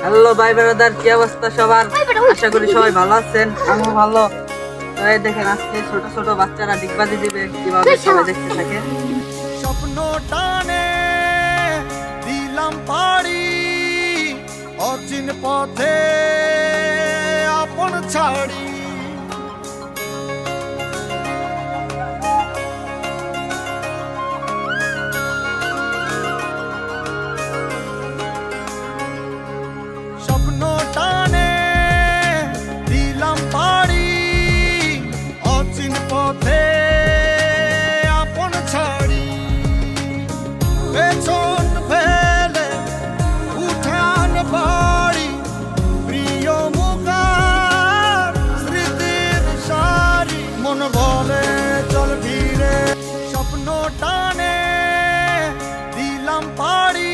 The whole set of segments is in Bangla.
হ্যালো ভাই ব্রাদার, কি অবস্থা সবার? আশা করি সবাই ভালো আছেন, আমিও ভালো। তো এই দেখেন আজকে ছোট ছোট বাচ্চারা ডিগবাজি দিবে, কিভাবে সবাই দেখতে থাকে। স্বপ্ন টানে দিলাম পাড়ি, অচিন পথে আপন ছাড়ি। স্বপ্ন টানে দিলাম পাড়ি, অচিন পথে আপন ছাড়ি। পেছন ফেলে উঠান বাড়ি, প্রিয় মুখার স্মৃতির সারি। মন বলে চল ফিরে, স্বপ্ন টানে দিলাম পাড়ি,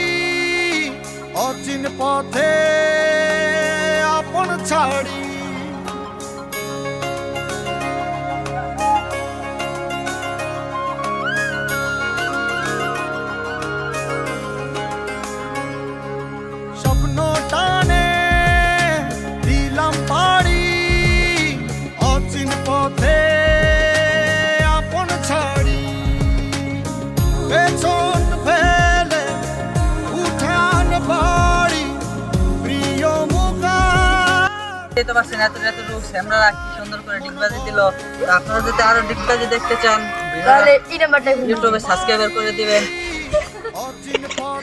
অচিন পথে আপন ছাড়ি। স্বপ্ন টানে দিলাম পাড়ি, অচিন পথে আপন ছাড়ি। পেছন ফেলে উঠান বাড়ি, প্রিয় মুখা। এই তো পাচ্ছেন এত এত আমরা কি সুন্দর করে ডিগবাজি দিল। তো আপনারা যদি আরো ডিগবাজি দেখতে চান তাহলে এই নাম্বারটা ইউটিউবে সাবস্ক্রাইব করে দিবেন,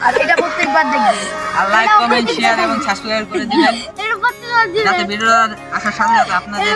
আর এটা প্রত্যেকবার দেখবেন। আর লাইক কমেন্ট শেয়ার এবং সাবস্ক্রাইব করে দিবেন, এরকম করতে যাতে ভিডিও আসার সাথে সাথে আপনাদের